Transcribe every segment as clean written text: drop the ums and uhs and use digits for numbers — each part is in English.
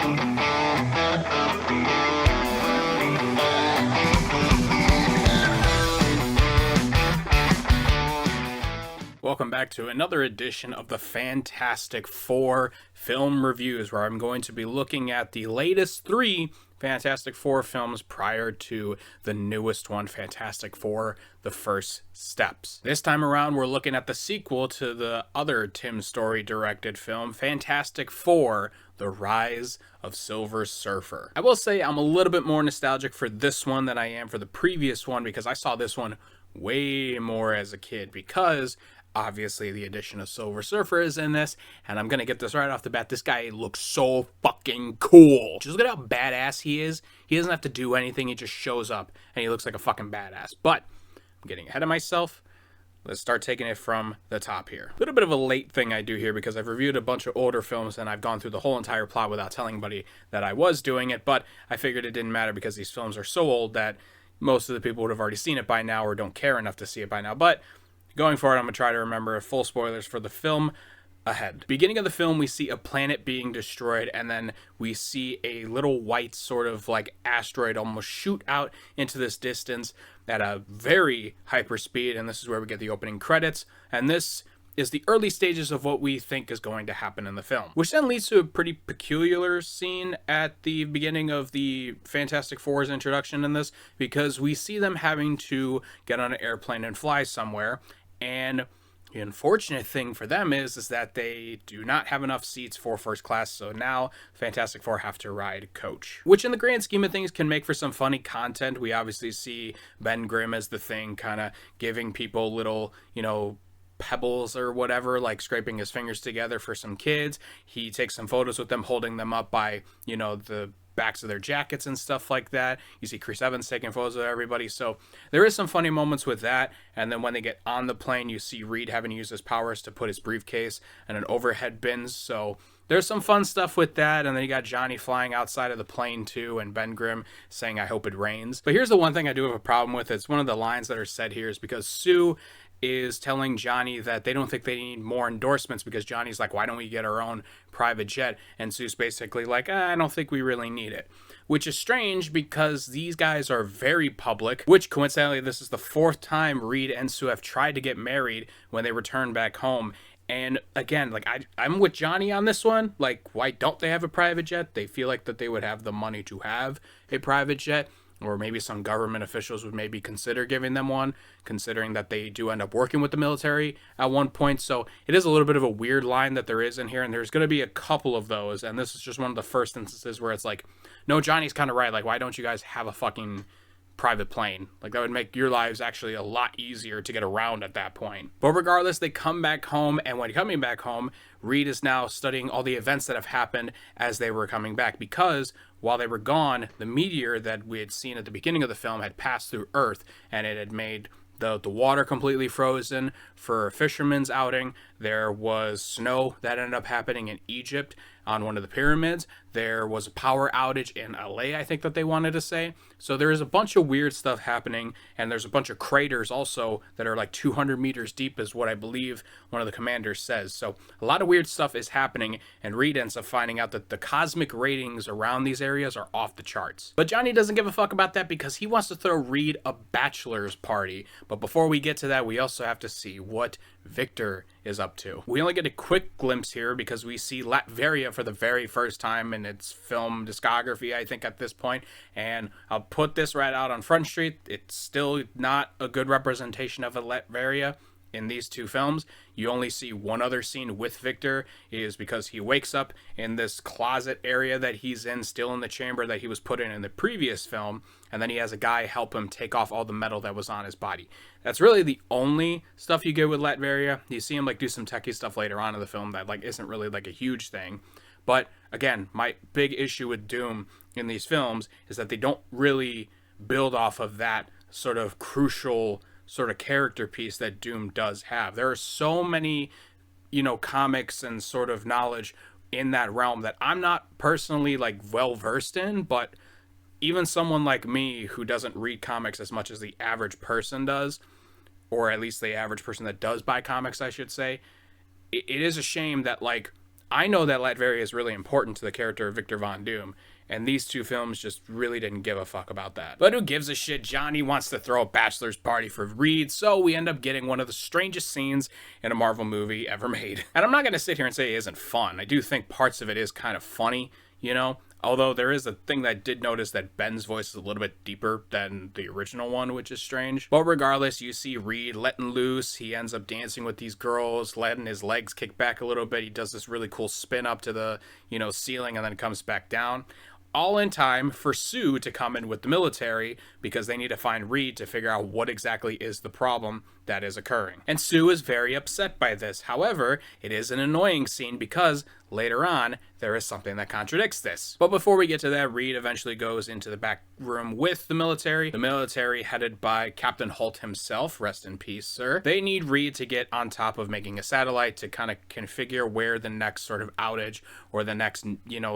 Welcome back to another edition of the Fantastic Four film reviews, where I'm going to be looking at the latest 3 Fantastic Four films prior to the newest one, Fantastic Four: The First Steps. This time around, we're looking at the sequel to the other Tim Story directed film, Fantastic Four: The Rise of Silver Surfer. I will say I'm a little bit more nostalgic for this one than I am for the previous one, because I saw this one way more as a kid, because obviously the addition of Silver Surfer is in this, and I'm gonna get this right off the bat. This guy looks so fucking cool. Just look at how badass he is. He doesn't have to do anything, he just shows up and he looks like a fucking badass. But I'm getting ahead of myself. Let's start taking it from the top here. A little bit of a late thing I do here, because I've reviewed a bunch of older films and I've gone through the whole entire plot without telling anybody that I was doing it, but I figured it didn't matter because these films are so old that most of the people would have already seen it by now or don't care enough to see it by now. But going forward, I'm going to try to remember full spoilers for the film ahead. Beginning of the film, we see a planet being destroyed, and then we see a little white sort of like asteroid almost shoot out into this distance at a very hyper speed, and this is where we get the opening credits, and this is the early stages of what we think is going to happen in the film, which then leads to a pretty peculiar scene at the beginning of the Fantastic Four's introduction in this, because we see them having to get on an airplane and fly somewhere. And the unfortunate thing for them is that they do not have enough seats for first class, so now Fantastic Four have to ride coach, which in the grand scheme of things can make for some funny content. We obviously see Ben Grimm as the Thing, kind of giving people little, pebbles or whatever, like scraping his fingers together for some kids. He takes some photos with them, holding them up by, the backs of their jackets and stuff like that. You see Chris Evans taking photos of everybody, so there is some funny moments with that. And then when they get on the plane, you see Reed having to use his powers to put his briefcase in an overhead bin, so there's some fun stuff with that. And then you got Johnny flying outside of the plane too, and Ben Grimm saying, "I hope it rains." But here's the one thing I do have a problem with. It's one of the lines that are said here, is because Sue is telling Johnny that they don't think they need more endorsements, because Johnny's like, "Why don't we get our own private jet?" And Sue's basically like, "I don't think we really need it," which is strange because these guys are very public, which coincidentally, this is the 4th time Reed and Sue have tried to get married when they return back home. And again, like I'm with Johnny on this one. Like, why don't they have a private jet? They feel like that they would have the money to have a private jet. Or maybe some government officials would maybe consider giving them one, considering that they do end up working with the military at one point. So it is a little bit of a weird line that there is in here, and there's going to be a couple of those. And this is just one of the first instances where it's like, no, Johnny's kind of right. Like, why don't you guys have a fucking private plane? Like, that would make your lives actually a lot easier to get around at that point. But regardless, they come back home, and when coming back home, Reed is now studying all the events that have happened as they were coming back, because while they were gone, the meteor that we had seen at the beginning of the film had passed through Earth, and it had made the water completely frozen for a fisherman's outing. There was snow that ended up happening in Egypt on one of the pyramids. There was a power outage in LA, I think that they wanted to say. So there is a bunch of weird stuff happening, and there's a bunch of craters also that are like 200 meters deep, is what I believe one of the commanders says. So a lot of weird stuff is happening, and Reed ends up finding out that the cosmic ratings around these areas are off the charts. But Johnny doesn't give a fuck about that, because he wants to throw Reed a bachelor's party. But before we get to that, we also have to see what Victor is up to. We only get a quick glimpse here because we see Latveria for the very first time in its film discography, I think, at this point. And I'll put this right out on Front Street. It's still not a good representation of a Latveria in these 2 films. You only see one other scene with Victor, is because he wakes up in this closet area that he's in, still in the chamber that he was put in the previous film, and then he has a guy help him take off all the metal that was on his body. That's really the only stuff you get with Latveria. You see him like do some techie stuff later on in the film that like isn't really like a huge thing. But again, my big issue with Doom in these films is that they don't really build off of that sort of crucial sort of character piece that Doom does have. There are so many, comics and sort of knowledge in that realm that I'm not personally like well versed in, but even someone like me who doesn't read comics as much as the average person does, or at least the average person that does buy comics, I should say, it is a shame that like I know that Latveria is really important to the character of Victor Von Doom, and these two films just really didn't give a fuck about that. But who gives a shit? Johnny wants to throw a bachelor's party for Reed, so we end up getting one of the strangest scenes in a Marvel movie ever made. And I'm not going to sit here and say it isn't fun. I do think parts of it is kind of funny, you know? Although there is a thing that I did notice that Ben's voice is a little bit deeper than the original one, which is strange. But regardless, you see Reed letting loose. He ends up dancing with these girls, letting his legs kick back a little bit. He does this really cool spin up to the, ceiling and then comes back down. All in time for Sue to come in with the military because they need to find Reed to figure out what exactly is the problem that is occurring. And Sue is very upset by this. However, it is an annoying scene because later on, there is something that contradicts this. But before we get to that, Reed eventually goes into the back room with the military headed by Captain Holt himself, rest in peace, sir. They need Reed to get on top of making a satellite to kind of configure where the next sort of outage or the next,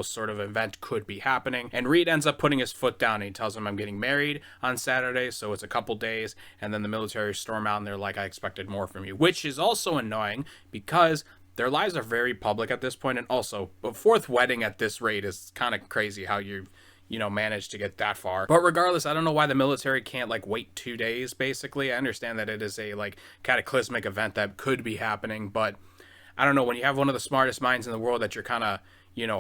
sort of event could be happening. And Reed ends up putting his foot down and he tells him, I'm getting married on Saturday, so it's a couple days. And then the military storm out and they're like, I expected more from you, which is also annoying because their lives are very public at this point, and also a fourth wedding at this rate is kind of crazy how you managed to get that far. But regardless, I don't know why the military can't wait 2 days, basically. I understand that it is a cataclysmic event that could be happening, but I don't know, when you have one of the smartest minds in the world that you're kind of,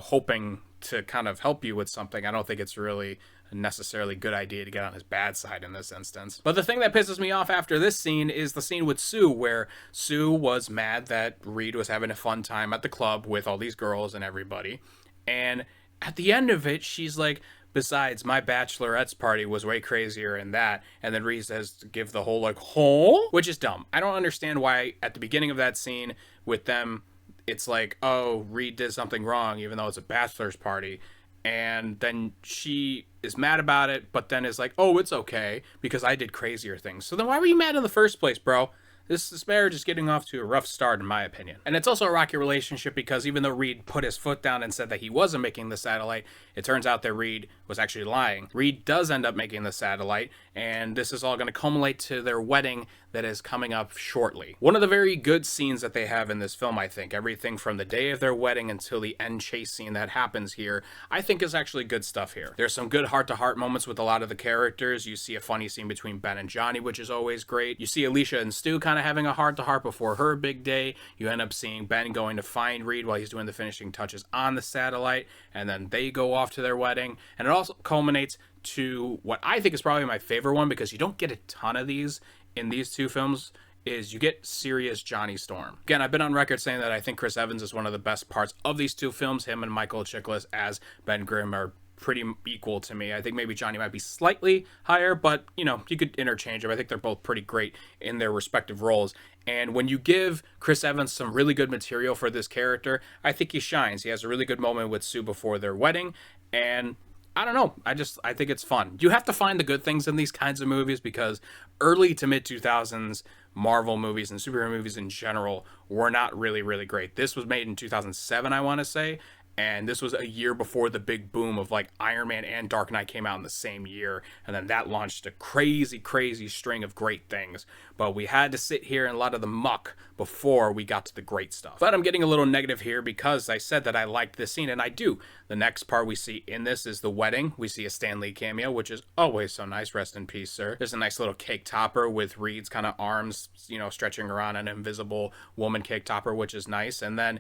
hoping to kind of help you with something, I don't think it's really a necessarily good idea to get on his bad side in this instance. But the thing that pisses me off after this scene is the scene with Sue, where Sue was mad that Reed was having a fun time at the club with all these girls and everybody. And at the end of it, she's like, besides, my bachelorette's party was way crazier than that. And then Reed says to give the whole huh? Which is dumb. I don't understand why at the beginning of that scene with them, it's like, oh, Reed did something wrong, even though it's a bachelor's party. And then she is mad about it, but then is like, oh, it's okay because I did crazier things. So then why were you mad in the first place, bro? This marriage is getting off to a rough start, in my opinion. And it's also a rocky relationship because even though Reed put his foot down and said that he wasn't making the satellite, it turns out that Reed was actually lying. Reed does end up making the satellite, and this is all going to culminate to their wedding that is coming up shortly. One of the very good scenes that they have in this film, I think, everything from the day of their wedding until the end chase scene that happens here, I think is actually good stuff here. There's some good heart-to-heart moments with a lot of the characters. You see a funny scene between Ben and Johnny, which is always great. You see Alicia and Stu kind of having a heart-to-heart before her big day. You end up seeing Ben going to find Reed while he's doing the finishing touches on the satellite, and then they go off to their wedding. And it also culminates to what I think is probably my favorite one, because you don't get a ton of these in these two films, is you get serious Johnny Storm. Again, I've been on record saying that I think Chris Evans is one of the best parts of these two films. Him and Michael Chiklis as Ben Grimm are pretty equal to me. I think maybe Johnny might be slightly higher, but you could interchange them. I think they're both pretty great in their respective roles. And when you give Chris Evans some really good material for this character, I think he shines. He has a really good moment with Sue before their wedding, and I don't know. I think it's fun. You have to find the good things in these kinds of movies because early to mid 2000s Marvel movies and superhero movies in general were not really, really great. This was made in 2007, I want to say. And this was a year before the big boom of Iron Man and Dark Knight came out in the same year. And then that launched a crazy, crazy string of great things. But we had to sit here in a lot of the muck before we got to the great stuff. But I'm getting a little negative here because I said that I liked this scene, and I do. The next part we see in this is the wedding. We see a Stan Lee cameo, which is always so nice. Rest in peace, sir. There's a nice little cake topper with Reed's kind of arms, stretching around an invisible woman cake topper, which is nice. And then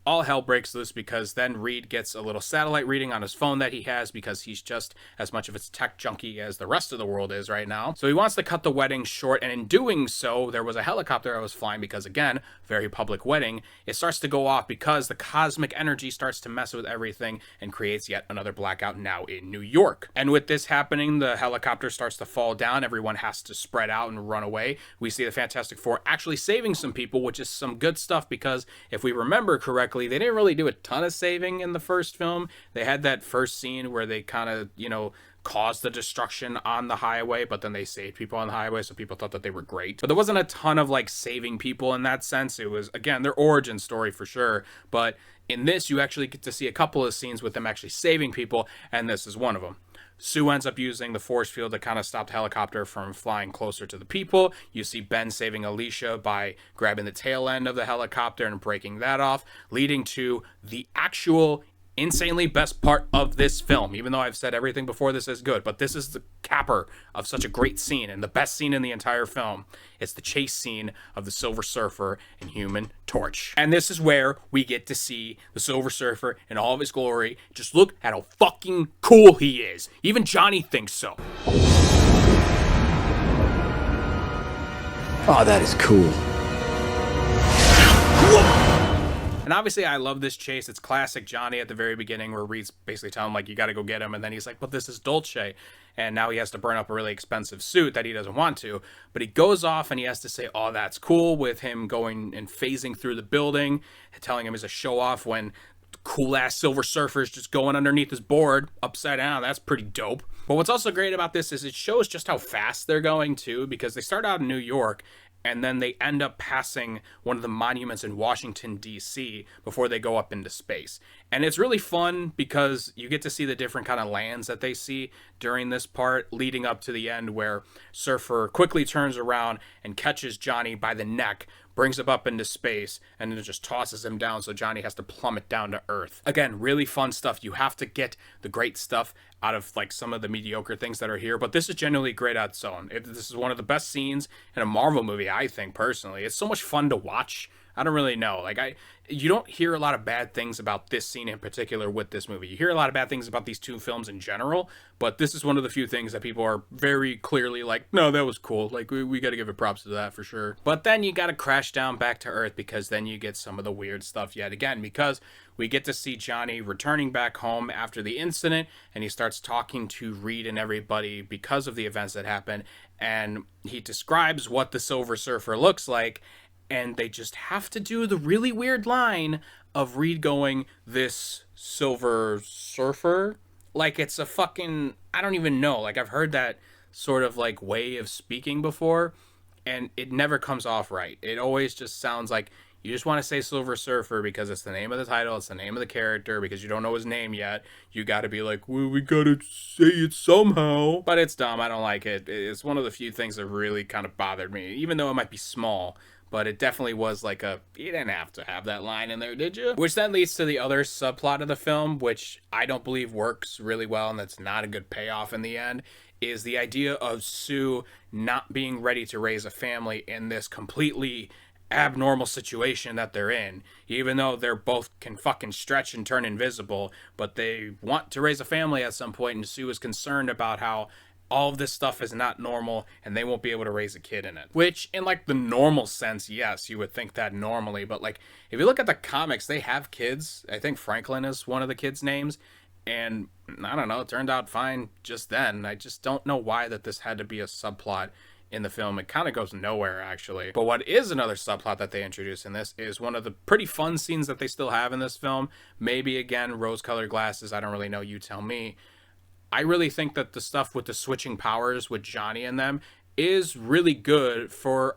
all hell breaks loose because then Reed gets a little satellite reading on his phone that he has because he's just as much of a tech junkie as the rest of the world is right now. So he wants to cut the wedding short, and in doing so, there was a helicopter that was flying because, again, very public wedding. It starts to go off because the cosmic energy starts to mess with everything and creates yet another blackout now in New York. And with this happening, the helicopter starts to fall down. Everyone has to spread out and run away. We see the Fantastic Four actually saving some people, which is some good stuff because if we remember correctly, they didn't really do a ton of saving in the first film. They had that first scene where they kind of, caused the destruction on the highway, but then they saved people on the highway, so people thought that they were great. But there wasn't a ton of saving people in that sense. It was, again, their origin story for sure, but In this, you actually get to see a couple of scenes with them actually saving people, and this is one of them. Sue ends up using the force field to kind of stop the helicopter from flying closer to the people. You see Ben saving Alicia by grabbing the tail end of the helicopter and breaking that off, leading to the actual insanely best part of this film. Even though I've said everything before this is good, but this is the capper of such a great scene and the best scene in the entire film. It's the chase scene of the Silver Surfer and Human Torch. And this is where we get to see the Silver Surfer in all of his glory. Just look at how fucking cool he is. Even Johnny thinks so. Oh, that is cool. And obviously, I love this chase. It's classic Johnny at the very beginning where Reed's basically telling him, like, you got to go get him. And then he's like, but this is Dolce. And now he has to burn up a really expensive suit that he doesn't want to. But he goes off and he has to say, oh, that's cool, with him going and phasing through the building, telling him he's a show off when cool-ass Silver Surfer's just going underneath his board upside down. That's pretty dope. But what's also great about this is it shows just how fast they're going, too, because they start out in New York, and then they end up passing one of the monuments in Washington, D.C. before they go up into space. And it's really fun because you get to see the different kind of lands that they see during this part, leading up to the end where Surfer quickly turns around and catches Johnny by the neck, brings him up into space, and then just tosses him down so Johnny has to plummet down to Earth. Again, really fun stuff. You have to get the great stuff out of like some of the mediocre things that are here, but this is genuinely great on its own. This is one of the best scenes in a Marvel movie, I think, personally. It's so much fun to watch. I don't really know. You don't hear a lot of bad things about this scene in particular with this movie. You hear a lot of bad things about these two films in general, but this is one of the few things that people are very clearly like, no, that was cool. Like, we got to give it props to that for sure. But then you got to crash down back to Earth because then you get some of the weird stuff yet again, because we get to see Johnny returning back home after the incident, and he starts talking to Reed and everybody because of the events that happened, and he describes what the Silver Surfer looks like, and they just have to do the really weird line of Reed going, this Silver Surfer? Like, it's a fucking, I don't even know. Like, I've heard that sort of, like, way of speaking before, and it never comes off right. It always just sounds like you just want to say Silver Surfer because it's the name of the title, it's the name of the character, because you don't know his name yet. You got to be like, well, we got to say it somehow. But it's dumb. I don't like it. It's one of the few things that really kind of bothered me, even though it might be small. But it definitely was like you didn't have to have that line in there, did you? Which then leads to the other subplot of the film, which I don't believe works really well, and that's not a good payoff in the end, is the idea of Sue not being ready to raise a family in this completely abnormal situation that they're in, even though they're both can fucking stretch and turn invisible, but they want to raise a family at some point, and Sue is concerned about how all of this stuff is not normal and they won't be able to raise a kid in it. Which, in like the normal sense, yes, you would think that normally, but like if you look at the comics, they have kids. I think Franklin is one of the kids' names, and I don't know, it turned out fine just then. I just don't know why that this had to be a subplot in the film. It kind of goes nowhere, actually. But what is another subplot that they introduce in this is one of the pretty fun scenes that they still have in this film. Maybe, again, rose-colored glasses, I don't really know, you tell me. I really think that the stuff with the switching powers with Johnny and them is really good for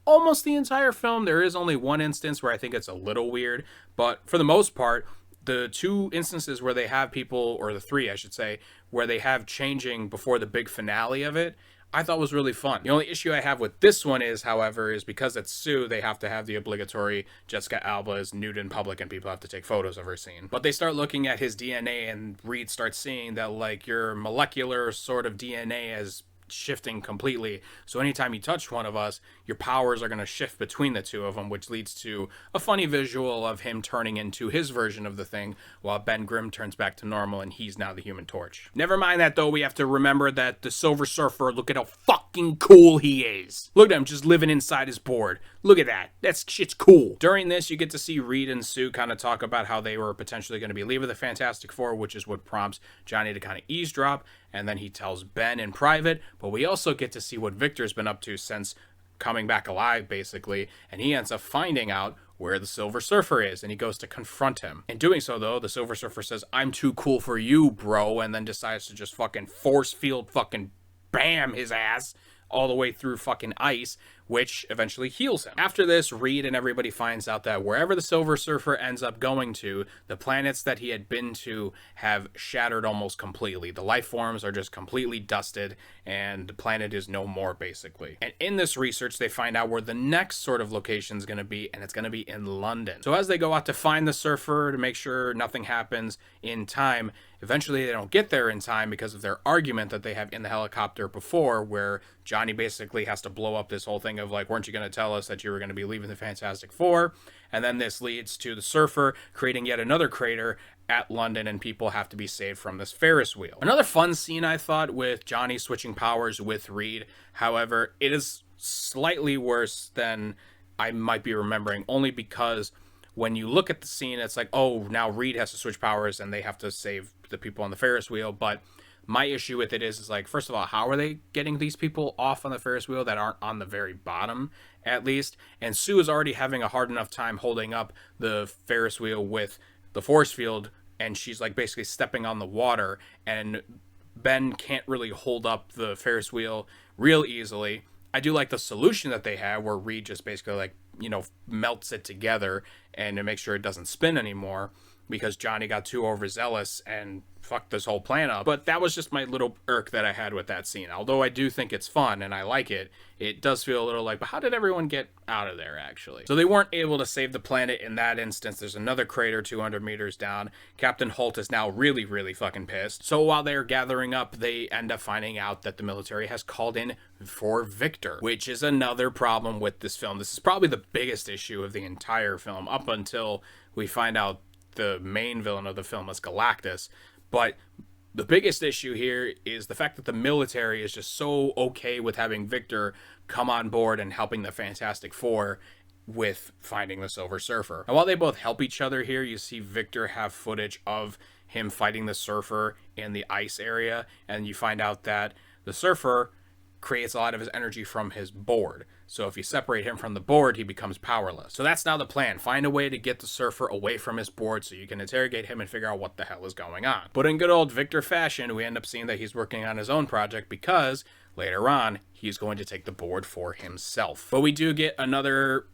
almost the entire film. There is only one instance where I think it's a little weird, but for the most part, the two instances where they have people, or the three, I should say, where they have changing before the big finale of it, I thought was really fun. The only issue I have with this one is, however, is because it's Sue, they have to have the obligatory Jessica Alba is nude in public and people have to take photos of her scene. But they start looking at his DNA and Reed starts seeing that, like, your molecular sort of DNA is shifting completely. So anytime you touch one of us, your powers are going to shift between the two of them, which leads to a funny visual of him turning into his version of the thing while Ben Grimm turns back to normal and he's now the Human Torch. Never mind that, though. We have to remember that the Silver Surfer, look at how fucking cool he is. Look at him just living inside his board. Look at that. That shit's cool. During this, you get to see Reed and Sue kind of talk about how they were potentially going to be leaving the Fantastic Four, which is what prompts Johnny to kind of eavesdrop, and then he tells Ben in private. But we also get to see what Victor's been up to since coming back alive, basically, and he ends up finding out where the Silver Surfer is, and he goes to confront him. In doing so, though, the Silver Surfer says, "I'm too cool for you, bro," and then decides to just fucking force field fucking bam his ass all the way through fucking ice, which eventually heals him. After this, Reed and everybody finds out that wherever the Silver Surfer ends up going to, the planets that he had been to have shattered almost completely. The life forms are just completely dusted, and the planet is no more, basically. And in this research, they find out where the next sort of location is going to be, and it's going to be in London. So as they go out to find the Surfer to make sure nothing happens in time, eventually they don't get there in time because of their argument that they have in the helicopter before, where Johnny basically has to blow up this whole thing of like, weren't you going to tell us that you were going to be leaving the Fantastic Four? And then this leads to the Surfer creating yet another crater at London, and people have to be saved from this Ferris wheel. Another fun scene, I thought, with Johnny switching powers with Reed. However, it is slightly worse than I might be remembering, only because when you look at the scene, it's like, oh, now Reed has to switch powers and they have to save the people on the Ferris wheel. But my issue with it is like, first of all, how are they getting these people off on the Ferris wheel that aren't on the very bottom, at least? And Sue is already having a hard enough time holding up the Ferris wheel with the force field, and she's like basically stepping on the water, and Ben can't really hold up the Ferris wheel real easily. I do like the solution that they have where Reed just basically like, melts it together and to make sure it doesn't spin anymore, because Johnny got too overzealous and fucked this whole plan up. But that was just my little irk that I had with that scene. Although I do think it's fun and I like it, it does feel a little like, but how did everyone get out of there, actually? So they weren't able to save the planet in that instance. There's another crater 200 meters down. Captain Holt is now really, really fucking pissed. So while they're gathering up, they end up finding out that the military has called in for Victor, which is another problem with this film. This is probably the biggest issue of the entire film, up until we find out the main villain of the film is Galactus. But the biggest issue here is the fact that the military is just so okay with having Victor come on board and helping the Fantastic Four with finding the Silver Surfer. And while they both help each other here, you see Victor have footage of him fighting the Surfer in the ice area, and you find out that the Surfer creates a lot of his energy from his board. So if you separate him from the board, he becomes powerless. So that's now the plan. Find a way to get the Surfer away from his board so you can interrogate him and figure out what the hell is going on. But in good old Victor fashion, we end up seeing that he's working on his own project, because later on, he's going to take the board for himself. But we do get another...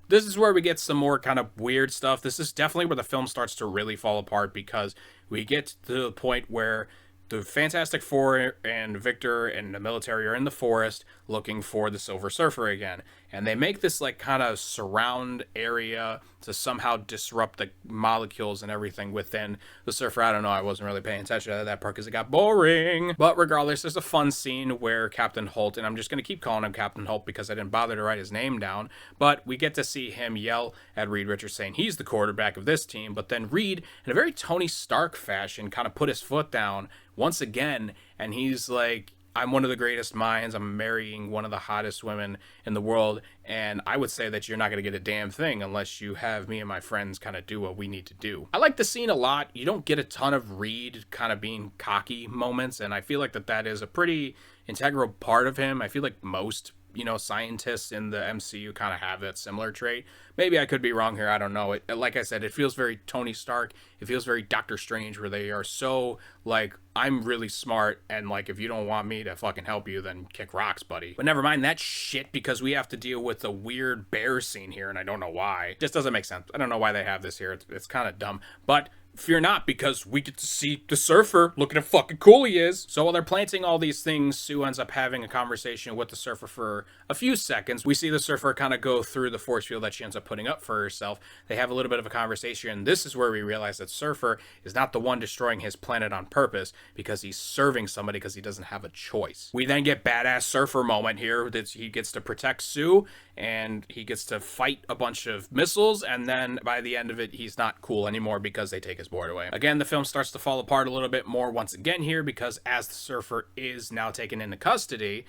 This is where we get some more kind of weird stuff. This is definitely where the film starts to really fall apart, because we get to the point where the Fantastic Four and Victor and the military are in the forest looking for the Silver Surfer again. And they make this like kind of surround area to somehow disrupt the molecules and everything within the Surfer. I don't know, I wasn't really paying attention to that part because it got boring. But regardless, there's a fun scene where Captain Holt, and I'm just going to keep calling him Captain Holt because I didn't bother to write his name down, but we get to see him yell at Reed Richards saying he's the quarterback of this team. But then Reed, in a very Tony Stark fashion, kind of put his foot down once again, and he's like, I'm one of the greatest minds, I'm marrying one of the hottest women in the world, and I would say that you're not going to get a damn thing unless you have me and my friends kind of do what we need to do. I like the scene a lot. You don't get a ton of Reed kind of being cocky moments, and I feel like that is a pretty integral part of him. I feel like most scientists in the MCU kind of have that similar trait. Maybe I could be wrong here, I don't know. Like I said, it feels very Tony Stark. It feels very Doctor Strange, where they are so like, I'm really smart, and like, if you don't want me to fucking help you, then kick rocks, buddy. But never mind that shit, because we have to deal with a weird bear scene here, and I don't know why. It just doesn't make sense. I don't know why they have this here. It's kind of dumb. But fear not, because we get to see the Surfer. Look at how fucking cool he is. So while they're planting all these things, Sue ends up having a conversation with the Surfer for a few seconds. We see the Surfer kind of go through the force field that she ends up putting up for herself. They have a little bit of a conversation. This is where we realize that Surfer is not the one destroying his planet on purpose, because he's serving somebody because he doesn't have a choice. We then get badass Surfer moment here that he gets to protect Sue, and he gets to fight a bunch of missiles, and then by the end of it, he's not cool anymore because they take his board away. Again, the film starts to fall apart a little bit more once again here, because as the Surfer is now taken into custody,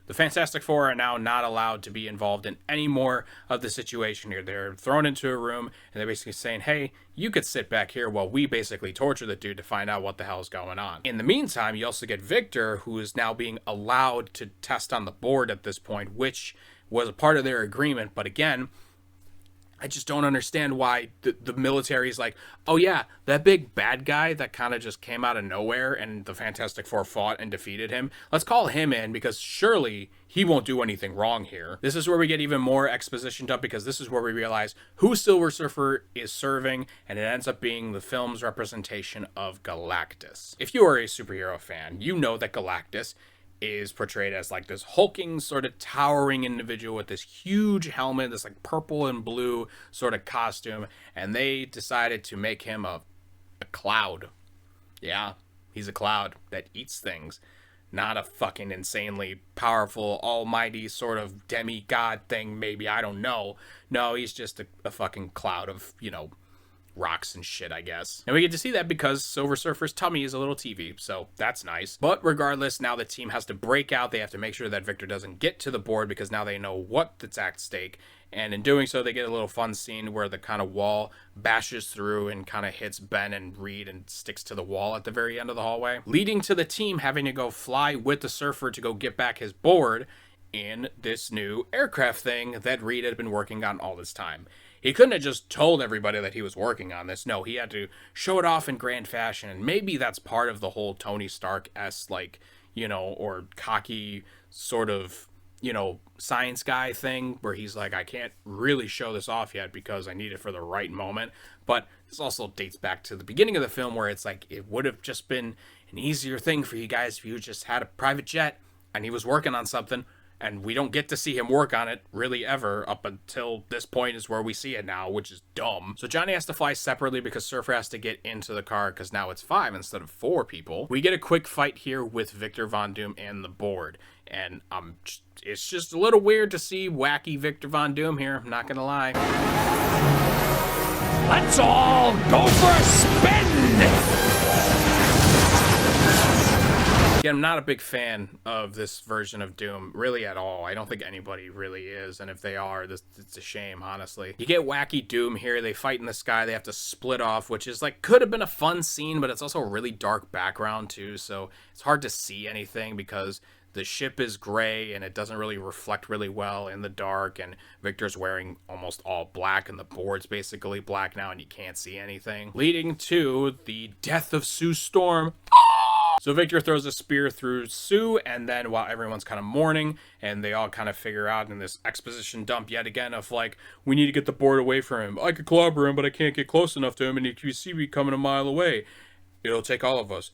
the Fantastic Four are now not allowed to be involved in any more of the situation here. They're thrown into a room, and they're basically saying, hey, you could sit back here while we basically torture the dude to find out what the hell's going on. In the meantime, you also get Victor, who is now being allowed to test on the board at this point, which was a part of their agreement. But again, I just don't understand why the military is like, oh yeah, that big bad guy that kind of just came out of nowhere and the Fantastic Four fought and defeated him. Let's call him in because surely he won't do anything wrong here. This is where we get even more exposition dump because this is where we realize who Silver Surfer is serving, and it ends up being the film's representation of Galactus. If you are a superhero fan, you know that Galactus is portrayed as like this hulking sort of towering individual with this huge helmet, this like purple and blue sort of costume, and they decided to make him a cloud. Yeah, he's a cloud that eats things, not a fucking insanely powerful almighty sort of demigod thing. Maybe, I don't know. No, he's just a fucking cloud of, you know, rocks and shit, I guess. And we get to see that because Silver Surfer's tummy is a little TV, so that's nice. But regardless, now the team has to break out. They have to make sure that Victor doesn't get to the board because now they know what's at stake. And in doing so, they get a little fun scene where the kind of wall bashes through and kind of hits Ben and Reed and sticks to the wall at the very end of the hallway, leading to the team having to go fly with the Surfer to go get back his board in this new aircraft thing that Reed had been working on all this time. He couldn't have just told everybody that he was working on this. No, he had to show it off in grand fashion. And maybe that's part of the whole Tony Stark-esque, like, you know, or cocky sort of, you know, science guy thing where he's like, I can't really show this off yet because I need it for the right moment. But this also dates back to the beginning of the film where it's like, it would have just been an easier thing for you guys if you just had a private jet and he was working on something. And we don't get to see him work on it really ever up until this point is where we see it now, which is dumb. So Johnny has to fly separately because Surfer has to get into the car because now it's 5 instead of 4 people. We get a quick fight here with Victor Von Doom and the board. And it's just a little weird to see wacky Victor Von Doom here, I'm not gonna lie. Let's all go for a spin! Again, I'm not a big fan of this version of Doom, really at all. I don't think anybody really is, and if they are, it's a shame, honestly. You get wacky Doom here, they fight in the sky, they have to split off, which is like, could have been a fun scene, but it's also a really dark background too, so it's hard to see anything because the ship is gray and it doesn't really reflect really well in the dark, and Victor's wearing almost all black and the board's basically black now and you can't see anything, leading to the death of Sue Storm. So Victor throws a spear through Sue, and then while everyone's kind of mourning, and they all kind of figure out in this exposition dump yet again of like, we need to get the board away from him. I could clobber him, but I can't get close enough to him, and if you see me coming a mile away, it'll take all of us.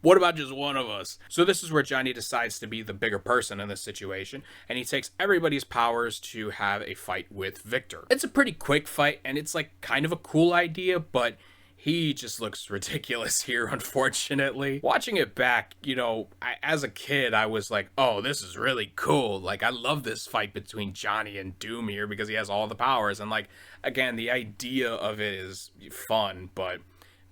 What about just one of us? So this is where Johnny decides to be the bigger person in this situation, and he takes everybody's powers to have a fight with Victor. It's a pretty quick fight, and it's like kind of a cool idea, but he just looks ridiculous here, unfortunately. Watching it back, you know, as a kid, I was like, oh, this is really cool. Like, I love this fight between Johnny and Doom here because he has all the powers. And, like, again, the idea of it is fun, but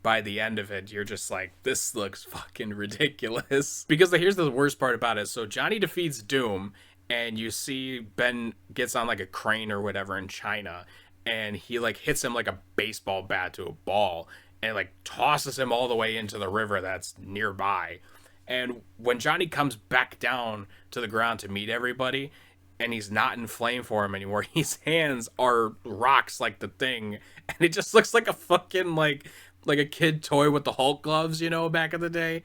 by the end of it, you're just like, this looks fucking ridiculous. Because here's the worst part about it. So Johnny defeats Doom, and you see Ben gets on, like, a crane or whatever in China, and he like hits him like a baseball bat to a ball and like tosses him all the way into the river that's nearby. And when Johnny comes back down to the ground to meet everybody and he's not in flame form anymore, his hands are rocks like the Thing, and it just looks like a fucking like a kid toy with the Hulk gloves, you know, back in the day.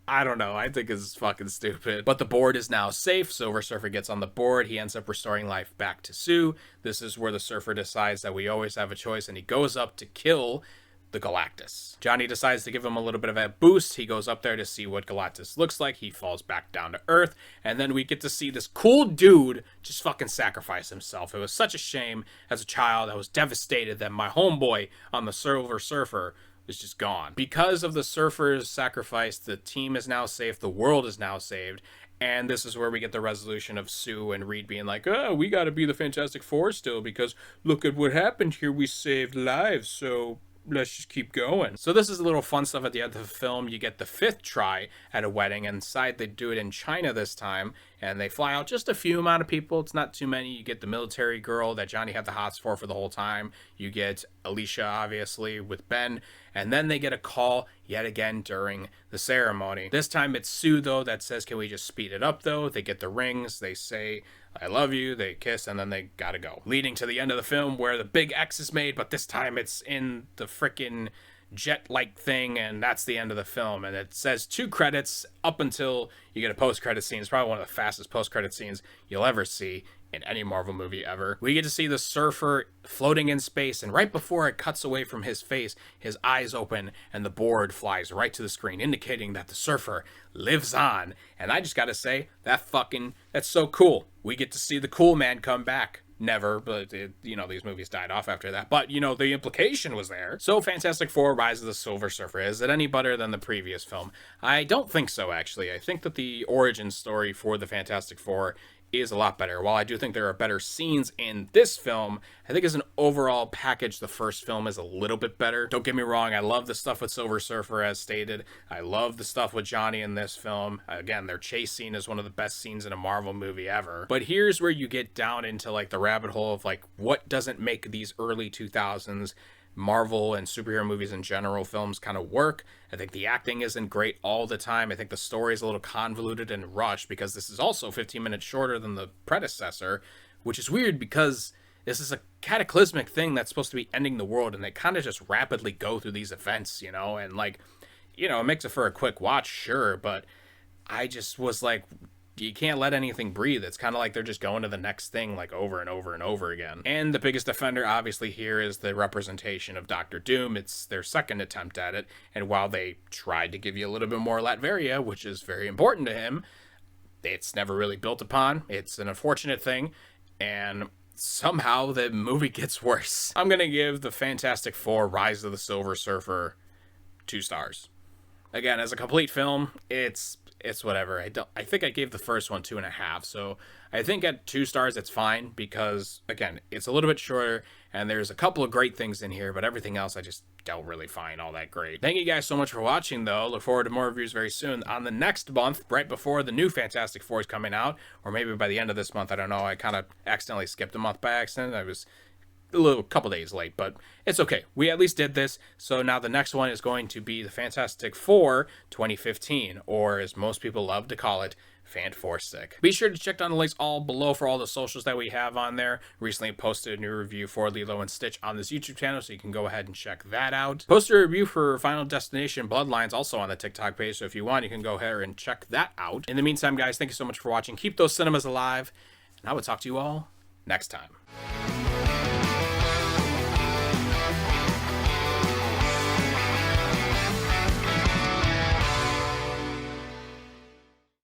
I don't know. I think it's fucking stupid. But the board is now safe. Silver Surfer gets on the board. He ends up restoring life back to Sue. This is where the Surfer decides that we always have a choice, and he goes up to kill the Galactus. Johnny decides to give him a little bit of a boost. He goes up there to see what Galactus looks like. He falls back down to Earth, and then we get to see this cool dude just fucking sacrifice himself. It was such a shame. As a child, I was devastated that my homeboy on the Silver Surfer is just gone. Because of the Surfer's sacrifice, the team is now safe, the world is now saved, and this is where we get the resolution of Sue and Reed being like, oh, we gotta be the Fantastic Four still, because look at what happened here, we saved lives, so let's just keep going. So this is a little fun stuff at the end of the film. You get the 5th try at a wedding, and inside they do it in China this time, and they fly out just a few amount of people. It's not too many. You get the military girl that Johnny had the hots for the whole time. You get Alicia, obviously, with Ben, And then they get a call yet again during the ceremony. This time it's Sue, though, that says, can we just speed it up, though? They get the rings, they say, I love you, they kiss, and then they gotta go. Leading to the end of the film where the big X is made, but this time it's in the frickin' jet-like thing, and that's the end of the film. And it says 2 credits up until you get a post-credit scene. It's probably one of the fastest post-credit scenes you'll ever see in any Marvel movie ever. We get to see the surfer floating in space, and right before it cuts away from his face, his eyes open and the board flies right to the screen, indicating that the surfer lives on. And I just gotta say, that's so cool. We get to see the cool man come back. Never, but these movies died off after that. But, the implication was there. So Fantastic Four Rise of the Silver Surfer, is it any better than the previous film? I don't think so, actually. I think that the origin story for the Fantastic Four is a lot better. While I do think there are better scenes in this film, I think as an overall package, the first film is a little bit better. Don't get me wrong, I love the stuff with Silver Surfer, as stated. I love the stuff with Johnny in this film. Again, their chase scene is one of the best scenes in a Marvel movie ever. But here's where you get down into the rabbit hole of what doesn't make these early 2000s Marvel and superhero movies in general films kind of work. I think the acting isn't great all the time. I think the story is a little convoluted and rushed, because this is also 15 minutes shorter than the predecessor, which is weird because this is a cataclysmic thing that's supposed to be ending the world, and they kind of just rapidly go through these events, and it makes it for a quick watch, sure, but I just was like, you can't let anything breathe. It's kind of like they're just going to the next thing over and over and over again. And the biggest offender obviously here is the representation of Doctor Doom. It's their second attempt at it, and while they tried to give you a little bit more Latveria, which is very important to him, it's never really built upon. It's an unfortunate thing, and somehow the movie gets worse. I'm gonna give the Fantastic Four Rise of the Silver Surfer 2 stars. Again, as a complete film, it's whatever. I think I gave the first one 2.5, so I think at 2 stars it's fine, because again, it's a little bit shorter and there's a couple of great things in here, but everything else I just don't really find all that great. Thank you guys so much for watching, though. Look forward to more reviews very soon on the next month, right before the new Fantastic Four is coming out, or maybe by the end of this month. I don't know. I kind of accidentally skipped a month by accident. I was a couple days late, but it's okay. We at least did this. So now the next one is going to be the Fantastic Four 2015, or as most people love to call it, Fant4stic. Be sure to check down the links all below for all the socials that we have on there. Recently posted a new review for Lilo and Stitch on this YouTube channel, so you can go ahead and check that out. Posted a review for Final Destination Bloodlines also on the TikTok page, so if you want, you can go ahead and check that out. In the meantime, guys, thank you so much for watching. Keep those cinemas alive, and I will talk to you all next time.